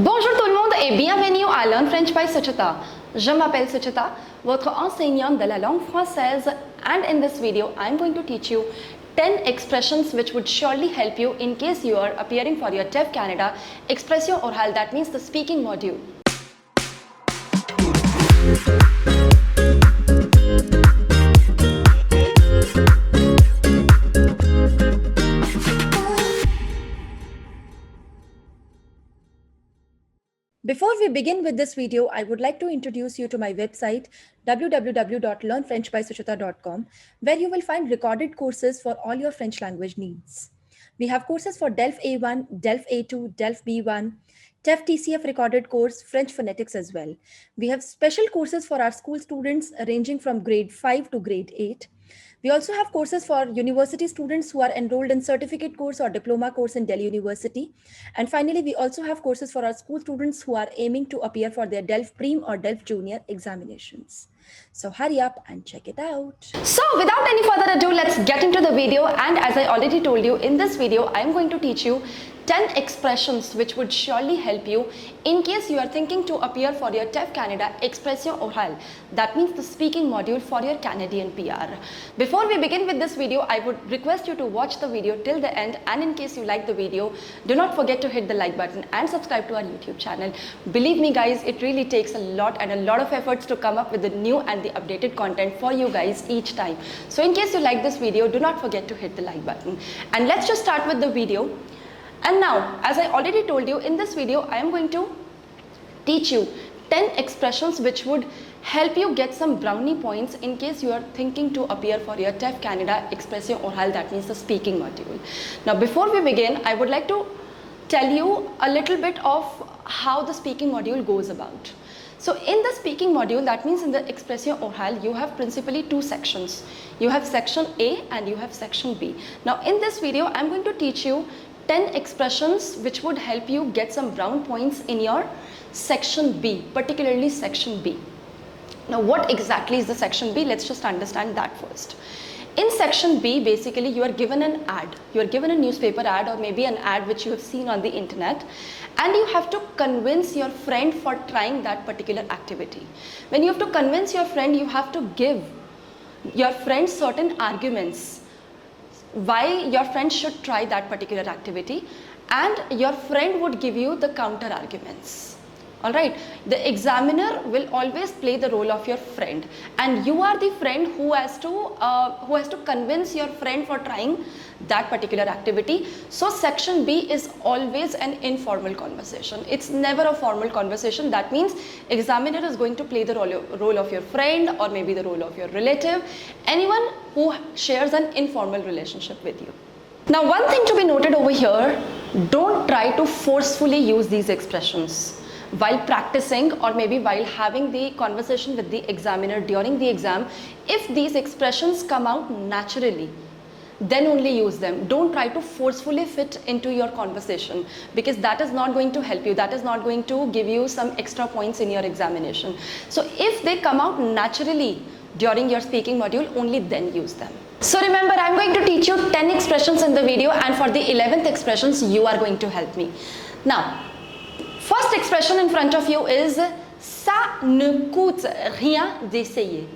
Bonjour tout le monde et bienvenue à Learn French by Suchita. Je m'appelle Suchita, votre enseignante de la langue française, and in this video I am going to teach you 10 expressions which would surely help you in case you are appearing for your TEF Canada Expression Orale, that means the speaking module. Before we begin with this video, I would like to introduce you to my website www.learnfrenchbysuchita.com, where you will find recorded courses for all your French language needs. We have courses for DELF A1, DELF A2, DELF B1, TEF TCF recorded course, French phonetics as well. We have special courses for our school students ranging from grade 5 to grade 8. We also have courses for university students who are enrolled in certificate course or diploma course in Delhi University. And finally, we also have courses for our school students who are aiming to appear for their DELF Prem or DELF Junior examinations. So hurry up and check it out. So without any further ado, let's get into the video. And as I already told you, in this video, I'm going to teach you 10 expressions which would surely help you in case you are thinking to appear for your TEF Canada Expression Orale. That means the speaking module for your Canadian PR. Before we begin with this video, I would request you to watch the video till the end, and in case you like the video, do not forget to hit the like button and subscribe to our YouTube channel. Believe me guys, it really takes a lot of efforts to come up with the new and the updated content for you guys each time. So in case you like this video, do not forget to hit the like button. And let's just start with the video. And now, as I already told you, in this video, I am going to teach you 10 expressions which would help you get some brownie points in case you are thinking to appear for your TEF Canada Expression Orale, that means the speaking module. Now, before we begin, I would like to tell you a little bit of how the speaking module goes about. So in the speaking module, that means in the Expression Orale, you have principally two sections. You have section A and you have section B. Now, in this video, I am going to teach you 10 expressions which would help you get some brown points in your section B, particularly section B. Now, what exactly is the section B? Let's just understand that first. In section B, basically you are given an ad. You are given a newspaper ad or maybe an ad which you have seen on the internet, and you have to convince your friend for trying that particular activity. When you have to convince your friend, you have to give your friend certain arguments why your friend should try that particular activity, and your friend would give you the counter arguments. Alright, the examiner will always play the role of your friend, and you are the friend who has to convince your friend for trying that particular activity. So section B is always an informal conversation. It's never a formal conversation. That means examiner is going to play the role of your friend or maybe the role of your relative, anyone who shares an informal relationship with you. Now, one thing to be noted over here, don't try to forcefully use these expressions while practicing or maybe while having the conversation with the examiner during the exam. If these expressions come out naturally, then only use them. Don't try to forcefully fit into your conversation, because that is not going to help you. That is not going to give you some extra points in your examination. So if they come out naturally during your speaking module, only then use them. So remember, I'm going to teach you 10 expressions in the video, and for the 11th expressions, you are going to help me. Now, first expression in front of you is ça ne coûte rien d'essayer.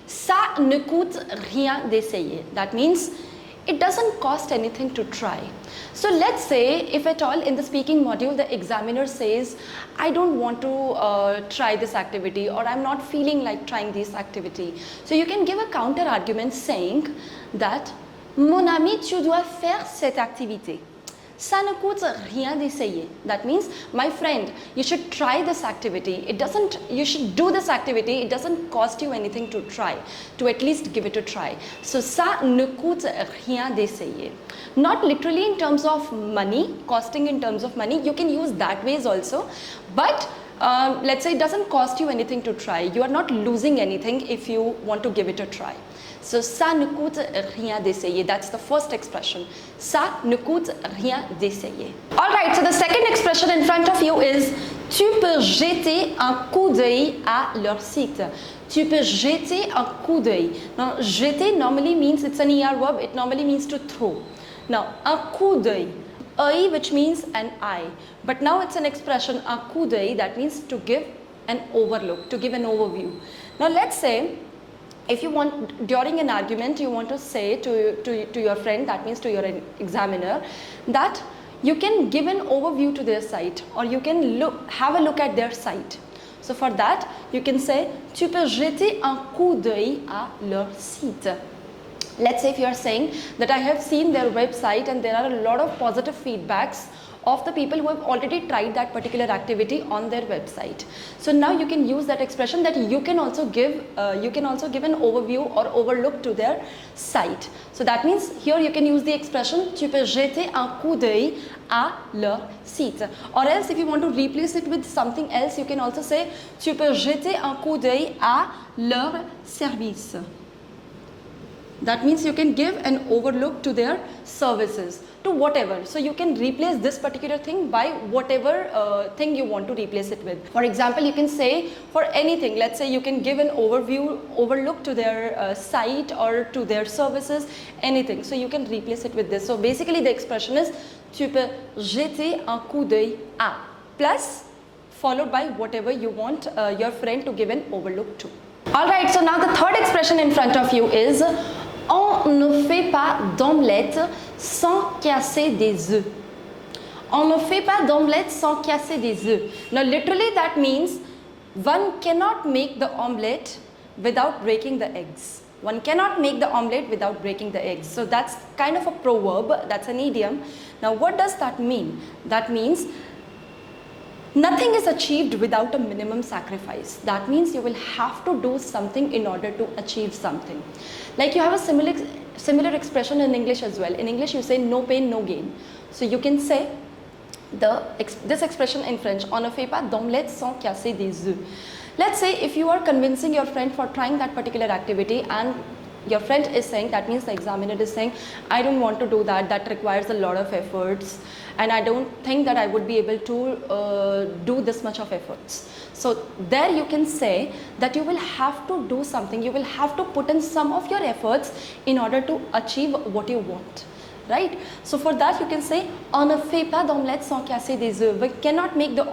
Ça ne coûte rien d'essayer. That means it doesn't cost anything to try. So let's say if at all in the speaking module the examiner says, I don't want to try this activity, or I'm not feeling like trying this activity. So you can give a counter argument saying that mon ami, tu dois faire cette activité. Ça ne coûte rien d'essayer. That means, my friend, you should try this activity. You should do this activity. It doesn't cost you anything to try, to at least give it a try. So, ça ne coûte rien d'essayer. Not literally in terms of money, costing in terms of money. You can use that ways also. But let's say it doesn't cost you anything to try. You are not losing anything if you want to give it a try. So, ça ne coûte rien d'essayer. That's the first expression. Ça ne coûte rien d'essayer. Alright, so the second expression in front of you is tu peux jeter un coup d'œil à leur site. Tu peux jeter un coup d'œil. Now, jeter normally means, it's an ER verb, it normally means to throw. Now, un coup d'œil. œil, which means an eye. But now it's an expression, un coup d'œil, that means to give an overlook, to give an overview. Now let's say, if you want, during an argument, you want to say to your friend, that means to your examiner, that you can give an overview to their site, or you can have a look at their site. So for that, you can say, tu peux jeter un coup d'œil à leur site. Let's say if you are saying that I have seen their website and there are a lot of positive feedbacks of the people who have already tried that particular activity on their website. So now you can use that expression that you can also give an overview or overlook to their site. So that means here you can use the expression tu peux jeter un coup d'œil à leur site. Or else if you want to replace it with something else, you can also say tu peux jeter un coup d'œil à leur service. That means you can give an overlook to their services, to whatever. So you can replace this particular thing by whatever thing you want to replace it with. For example, you can say for anything, let's say you can give an overlook to their site or to their services, anything. So you can replace it with this. So basically the expression is tu peux jeter un coup d'œil à, plus followed by whatever you want your friend to give an overlook to. Alright, so now the third expression in front of you is on ne fait pas d'omelette sans casser des œufs. On ne fait pas d'omelette sans casser des œufs. Now literally that means one cannot make the omelette without breaking the eggs. One cannot make the omelette without breaking the eggs. So that's kind of a proverb, that's an idiom. Now what does that mean? That means nothing is achieved without a minimum sacrifice. That means you will have to do something in order to achieve something. Like you have a similar expression in English as well. In English you say no pain, no gain. So you can say this expression in French, on ne fait pas d'omelette sans casser des œufs. Let's say if you are convincing your friend for trying that particular activity and your friend is saying, that means the examiner is saying, I don't want to do that, that requires a lot of efforts and I don't think that I would be able to do this much of efforts. So there you can say that you will have to do something, you will have to put in some of your efforts in order to achieve what you want. Right? So for that you can say, on ne fait pas d'omelette sans casser des œufs. We cannot make the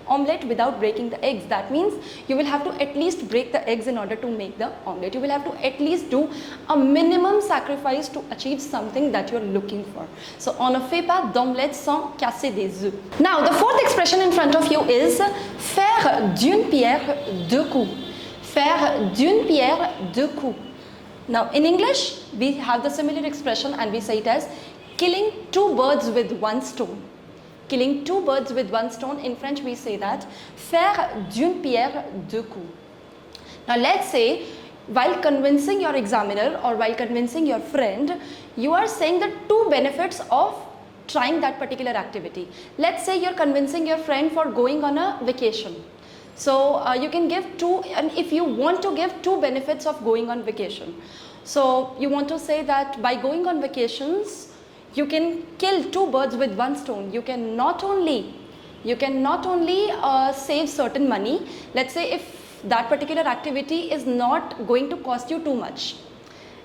omelette without breaking the eggs. That means you will have to at least break the eggs in order to make the omelette. You will have to at least do a minimum sacrifice to achieve something that you are looking for. So on ne fait pas d'omelette sans casser des œufs. Now the fourth expression in front of you is faire d'une pierre deux coups. Faire d'une pierre deux coups. Now in English we have the similar expression and we say it as killing two birds with one stone. Killing two birds with one stone. In French we say that faire d'une pierre deux coups. Now let's say while convincing your examiner or while convincing your friend, you are saying the two benefits of trying that particular activity. Let's say you're convincing your friend for going on a vacation. So you can give two, and if you want to give two benefits of going on vacation. So you want to say that by going on vacations, you can kill two birds with one stone. You can not only save certain money. Let's say if that particular activity is not going to cost you too much.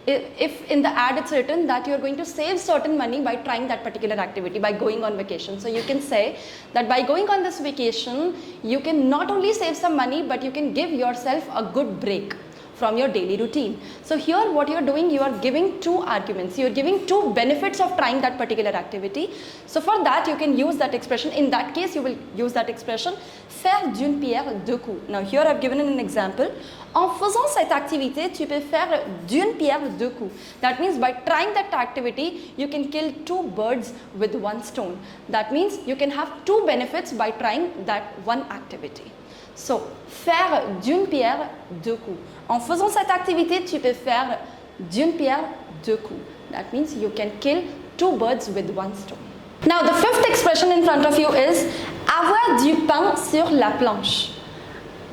If in the ad it's written that you are going to save certain money by trying that particular activity, by going on vacation. So you can say that by going on this vacation, you can not only save some money, but you can give yourself a good break from your daily routine. So here what you are doing, you are giving two arguments, you are giving two benefits of trying that particular activity. So for that you can use that expression. In that case you will use that expression faire d'une pierre deux coups. Now here I have given an example. En faisant cette activité, tu peux faire d'une pierre deux coups. That means by trying that activity, you can kill two birds with one stone. That means you can have two benefits by trying that one activity. So, faire d'une pierre deux coups. En faisant cette activité, tu peux faire d'une pierre deux coups. That means you can kill two birds with one stone. Now, the fifth expression in front of you is avoir du pain sur la planche.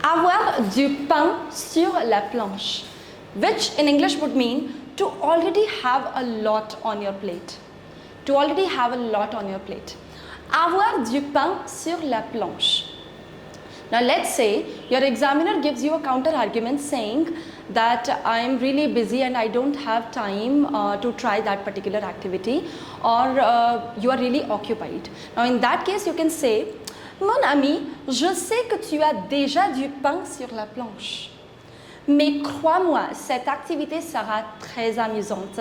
Avoir du pain sur la planche, which in English would mean to already have a lot on your plate. To already have a lot on your plate. Avoir du pain sur la planche. Now let's say your examiner gives you a counter argument saying that I am really busy and I don't have time to try that particular activity, or you are really occupied. Now in that case you can say, mon ami, je sais que tu as déjà du pain sur la planche. Mais crois-moi, cette activité sera très amusante.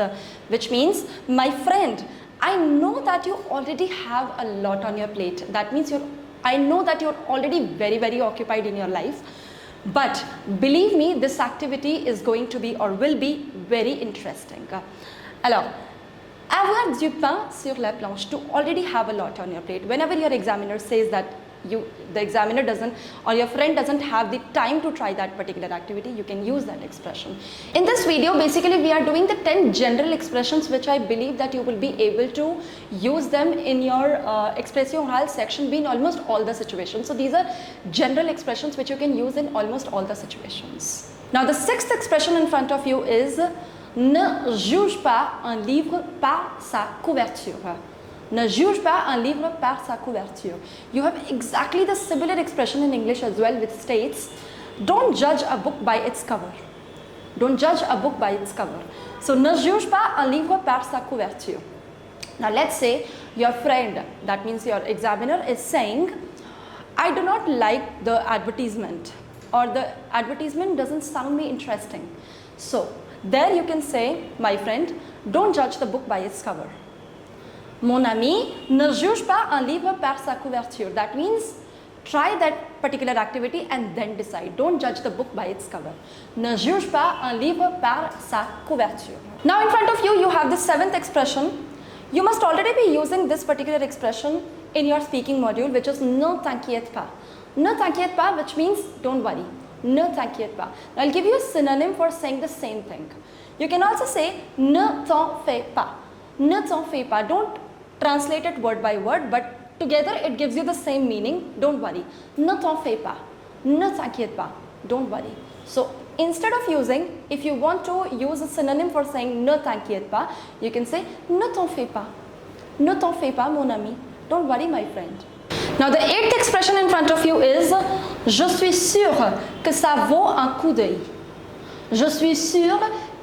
Which means, my friend, I know that you already have a lot on your plate. That means I know that you're already very, very occupied in your life. But believe me, this activity is going to be or will be very interesting. Alors, avoir du pain sur la planche, to already have a lot on your plate. Whenever your examiner says that the examiner doesn't, or your friend doesn't have the time to try that particular activity, you can use that expression. In this video, basically we are doing the 10 general expressions which I believe that you will be able to use them in your expression orale section in almost all the situations. So these are general expressions which you can use in almost all the situations. Now the sixth expression in front of you is ne juge pas un livre par sa couverture. Ne juge pas un livre par sa couverture. You have exactly the similar expression in English as well, which states, don't judge a book by its cover. Don't judge a book by its cover. So, ne juge pas un livre par sa couverture. Now, let's say your friend, that means your examiner, is saying, I do not like the advertisement, or the advertisement doesn't sound me interesting. So, there you can say, my friend, don't judge the book by its cover. Mon ami, ne juge pas un livre par sa couverture. That means try that particular activity and then decide. Don't judge the book by its cover. Ne juge pas un livre par sa couverture. Now in front of you, you have the seventh expression. You must already be using this particular expression in your speaking module, which is ne t'inquiète pas. Ne t'inquiète pas, which means don't worry. Ne t'inquiète pas. Now I'll give you a synonym for saying the same thing. You can also say ne t'en fais pas. Ne t'en fais pas. Don't translate it word by word, but together it gives you the same meaning. Don't worry. Ne t'en fais pas. Ne t'inquiète pas. Don't worry. So instead of using, if you want to use a synonym for saying ne t'inquiète pas, you can say ne t'en fais pas. Ne t'en fais pas, mon ami. Don't worry, my friend. Now the eighth expression in front of you is je suis sûre que ça vaut un coup d'œil. Je suis sûre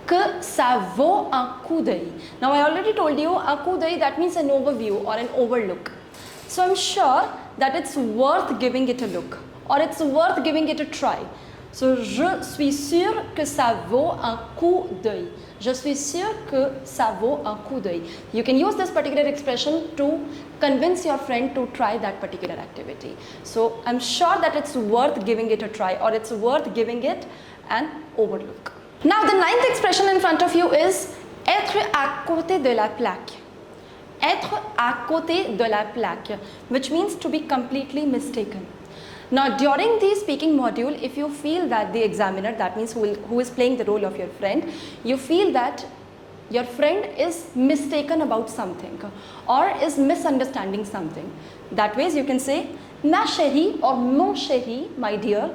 que ça vaut un coup d'œil. Now I already told you, un coup d'œil, that means an overview or an overlook. So I'm sure that it's worth giving it a look, or it's worth giving it a try. So je suis sûre que ça vaut un coup d'œil. Je suis sûre que ça vaut un coup d'œil. You can use this particular expression to convince your friend to try that particular activity. So I'm sure that it's worth giving it a try, or it's worth giving it an overlook. Now the ninth expression in front of you is être à côté de la plaque. Être à côté de la plaque, which means to be completely mistaken. Now during the speaking module, if you feel that the examiner, that means who is playing the role of your friend, you feel that your friend is mistaken about something or is misunderstanding something, that ways you can say ma chérie or mon chéri, my dear,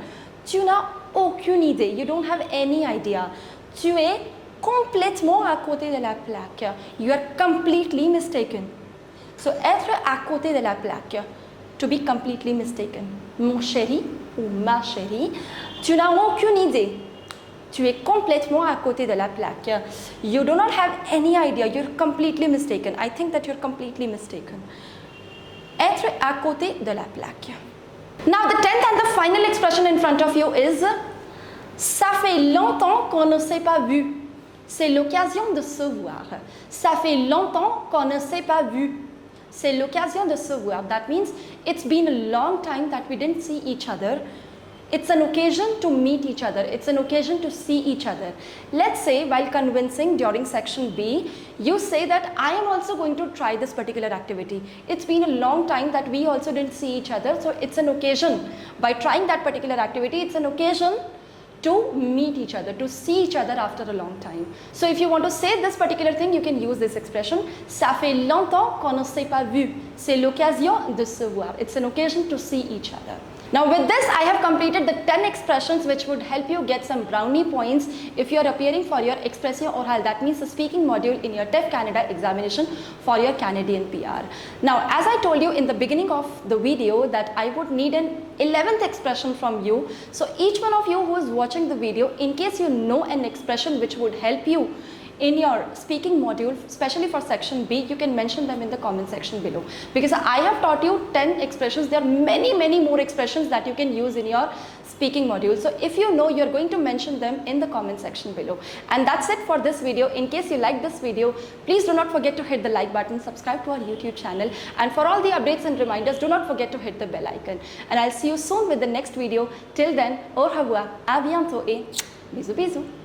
tu n'as aucune idée, you don't have any idea. Tu es complètement à côté de la plaque. You are completely mistaken. So, être à côté de la plaque, to be completely mistaken. Mon chéri ou ma chérie, tu n'as aucune idée. Tu es complètement à côté de la plaque. You do not have any idea. You're completely mistaken. I think that you're completely mistaken. Être à côté de la plaque. Now the 10th and the final expression in front of you is ça fait longtemps qu'on ne s'est pas vu. C'est l'occasion de se voir. Ça fait longtemps qu'on ne s'est pas vu. C'est l'occasion de se voir. That means it's been a long time that we didn't see each other. It's an occasion to meet each other. It's an occasion to see each other. Let's say while convincing during section B, you say that I am also going to try this particular activity. It's been a long time that we also didn't see each other. So it's an occasion. By trying that particular activity, it's an occasion to meet each other, to see each other after a long time. So if you want to say this particular thing, you can use this expression. Ça fait longtemps qu'on ne s'est pas vu. C'est l'occasion de se voir. It's an occasion to see each other. Now with this, I have completed the 10 expressions which would help you get some brownie points if you are appearing for your Expression Orale, that means the speaking module in your TEF Canada examination for your Canadian PR. Now as I told you in the beginning of the video that I would need an 11th expression from you. So each one of you who is watching the video, in case you know an expression which would help you in your speaking module, especially for section B, you can mention them in the comment section below, because I have taught you 10 expressions. There are many more expressions that you can use in your speaking module. So if you know, you're going to mention them in the comment section below. And that's it for this video. In case you like this video, please do not forget to hit the like button, subscribe to our YouTube channel, and for all the updates and reminders, do not forget to hit the bell icon. And I'll see you soon with the next video. Till then, au revoir, à bientôt et bisous bisous.